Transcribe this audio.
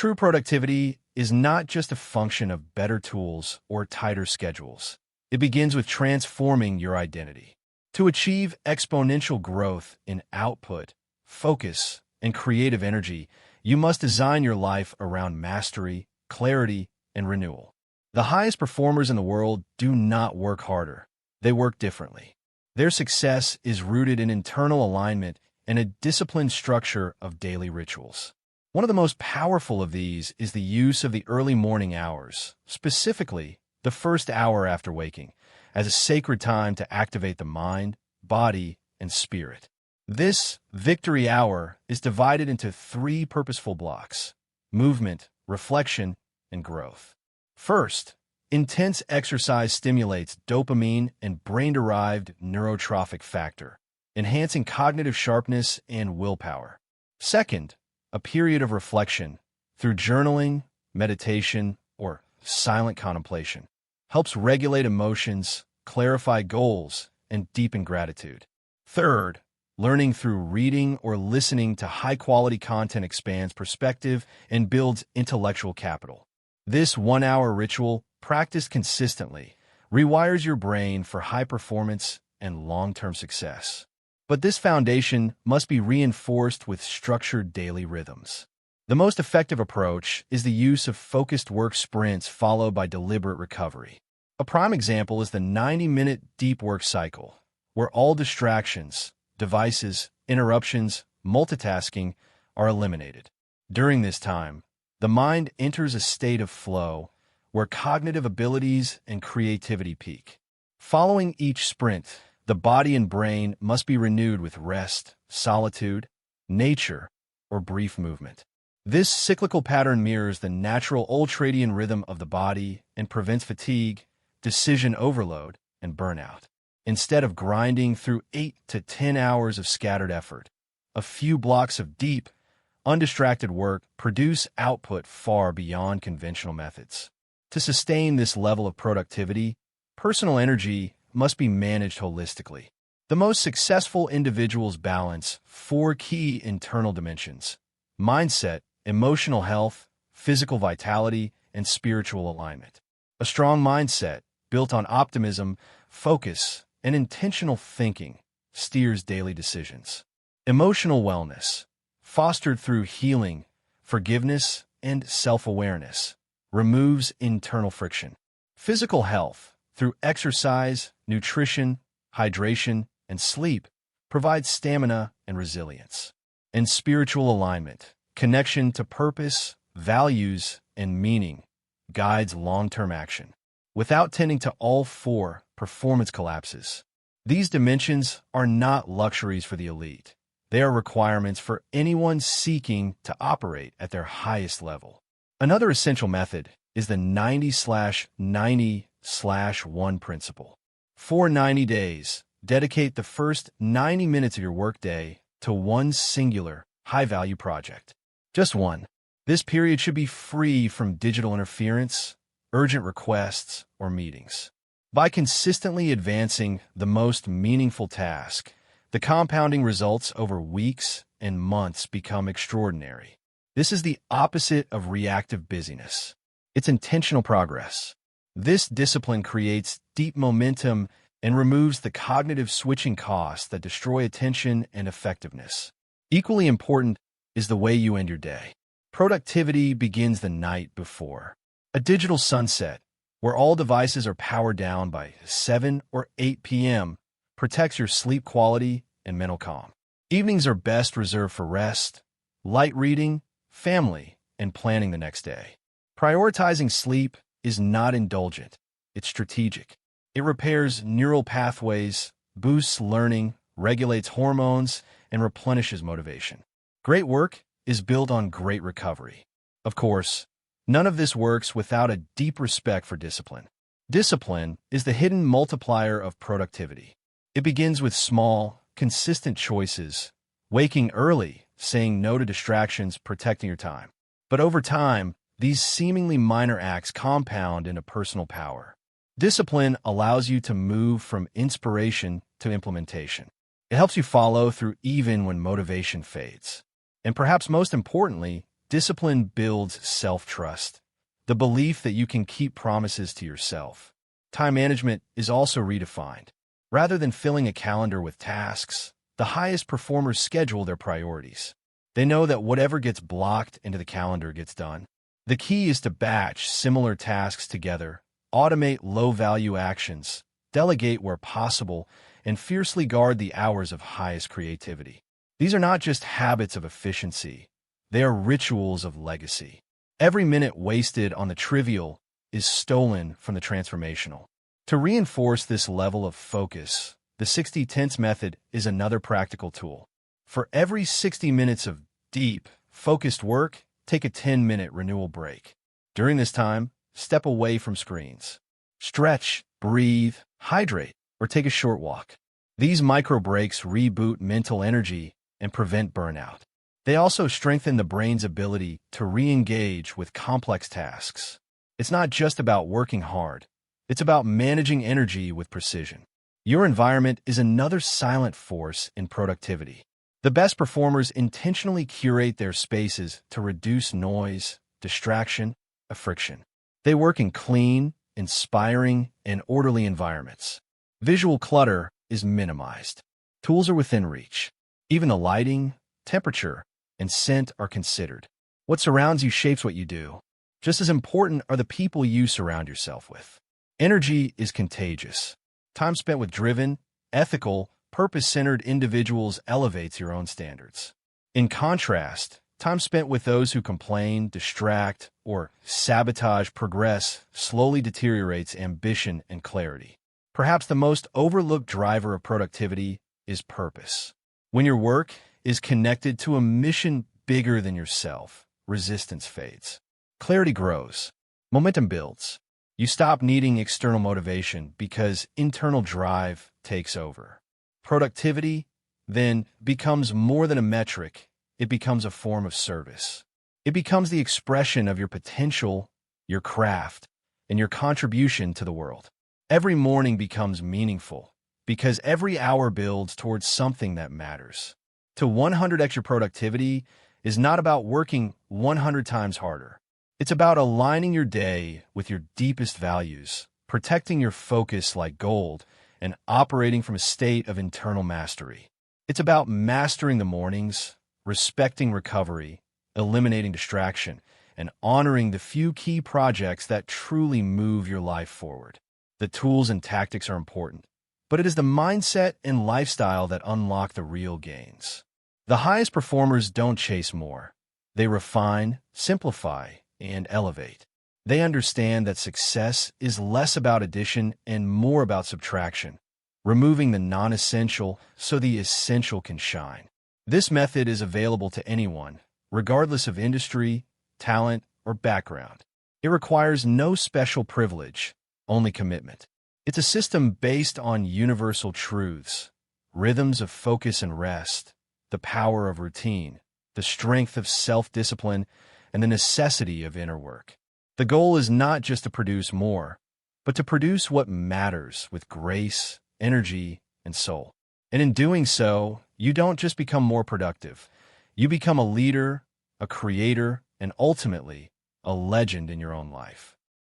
True productivity is not just a function of better tools or tighter schedules. It begins with transforming your identity. To achieve exponential growth in output, focus, and creative energy, you must design your life around mastery, clarity, and renewal. The highest performers in the world do not work harder. They work differently. Their success is rooted in internal alignment and a disciplined structure of daily rituals. One of the most powerful of these is the use of the early morning hours, specifically the first hour after waking, as a sacred time to activate the mind, body, and spirit. This victory hour is divided into 3 purposeful blocks: movement, reflection, and growth. First, intense exercise stimulates dopamine and brain-derived neurotrophic factor, enhancing cognitive sharpness and willpower. Second, a period of reflection through journaling, meditation, or silent contemplation helps regulate emotions, clarify goals, and deepen gratitude. Third, learning through reading or listening to high-quality content expands perspective and builds intellectual capital. This 1-hour ritual, practiced consistently, rewires your brain for high performance and long-term success. But this foundation must be reinforced with structured daily rhythms. The most effective approach is the use of focused work sprints followed by deliberate recovery. A prime example is the 90-minute deep work cycle, where all distractions, devices, interruptions, multitasking are eliminated. During this time, the mind enters a state of flow where cognitive abilities and creativity peak. Following each sprint, the body and brain must be renewed with rest, solitude, nature, or brief movement. This cyclical pattern mirrors the natural ultradian rhythm of the body and prevents fatigue, decision overload, and burnout. Instead of grinding through 8 to 10 hours of scattered effort, a few blocks of deep, undistracted work produce output far beyond conventional methods. To sustain this level of productivity, personal energy must be managed holistically. The most successful individuals balance 4 key internal dimensions: mindset, emotional health, physical vitality, and spiritual alignment. A strong mindset, built on optimism, focus, and intentional thinking, steers daily decisions. Emotional wellness, fostered through healing, forgiveness, and self-awareness, removes internal friction. Physical health, through exercise, nutrition, hydration, and sleep, provides stamina and resilience. And spiritual alignment, connection to purpose, values, and meaning, guides long-term action. Without tending to all 4, performance collapses. These dimensions are not luxuries for the elite. They are requirements for anyone seeking to operate at their highest level. Another essential method is the 90/90/1 principle. For 90 days, dedicate the first 90 minutes of your workday to one singular, high-value project. Just one. This period should be free from digital interference, urgent requests, or meetings. By consistently advancing the most meaningful task, the compounding results over weeks and months become extraordinary. This is the opposite of reactive busyness. It's intentional progress. This discipline creates deep momentum and removes the cognitive switching costs that destroy attention and effectiveness. Equally important is the way you end your day. Productivity begins the night before. A digital sunset, where all devices are powered down by 7 or 8 p.m., protects your sleep quality and mental calm. Evenings are best reserved for rest, light reading, family, and planning the next day. Prioritizing sleep is not indulgent, it's strategic. It repairs neural pathways, boosts learning, regulates hormones, and replenishes motivation. Great work is built on great recovery. Of course, none of this works without a deep respect for discipline. Discipline is the hidden multiplier of productivity. It begins with small, consistent choices, waking early, saying no to distractions, protecting your time. But over time, these seemingly minor acts compound into personal power. Discipline allows you to move from inspiration to implementation. It helps you follow through even when motivation fades. And perhaps most importantly, Discipline builds self-trust, the belief that you can keep promises to yourself. Time management is also redefined. Rather than filling a calendar with tasks, the highest performers schedule their priorities. They know that whatever gets blocked into the calendar gets done. The key is to batch similar tasks together, automate low-value actions, delegate where possible, and fiercely guard the hours of highest creativity. These are not just habits of efficiency. They are rituals of legacy. Every minute wasted on the trivial is stolen from the transformational. To reinforce this level of focus, the 60-tense method is another practical tool. For every 60 minutes of deep, focused work, take a 10-minute renewal break. During this time, step away from screens. Stretch, breathe, hydrate, or take a short walk. These micro breaks reboot mental energy and prevent burnout. They also strengthen the brain's ability to re-engage with complex tasks. It's not just about working hard. It's about managing energy with precision. Your environment is another silent force in productivity. The best performers intentionally curate their spaces to reduce noise, distraction, and friction. They work in clean, inspiring, and orderly environments. Visual clutter is minimized. Tools are within reach. Even the lighting, temperature, and scent are considered. What surrounds you shapes what you do. Just as important are the people you surround yourself with. Energy is contagious. Time spent with driven, ethical, purpose-centered individuals elevates your own standards. In contrast, time spent with those who complain, distract, or sabotage progress slowly deteriorates ambition and clarity. Perhaps the most overlooked driver of productivity is purpose. When your work is connected to a mission bigger than yourself, resistance fades. Clarity grows. Momentum builds. You stop needing external motivation because internal drive takes over. Productivity, then, becomes more than a metric. It becomes a form of service. It becomes the expression of your potential, your craft, and your contribution to the world. Every morning becomes meaningful because every hour builds towards something that matters. To 100x your productivity is not about working 100 times harder. It's about aligning your day with your deepest values, protecting your focus like gold, and operating from a state of internal mastery. It's about mastering the mornings, respecting recovery, eliminating distraction, and honoring the few key projects that truly move your life forward. The tools and tactics are important, but it is the mindset and lifestyle that unlock the real gains. The highest performers don't chase more. They refine, simplify, and elevate. They understand that success is less about addition and more about subtraction, removing the non-essential so the essential can shine. This method is available to anyone, regardless of industry, talent, or background. It requires no special privilege, only commitment. It's a system based on universal truths, rhythms of focus and rest, the power of routine, the strength of self-discipline, and the necessity of inner work. The goal is not just to produce more, but to produce what matters with grace, energy, and soul. And in doing so, you don't just become more productive. You become a leader, a creator, and ultimately, a legend in your own life.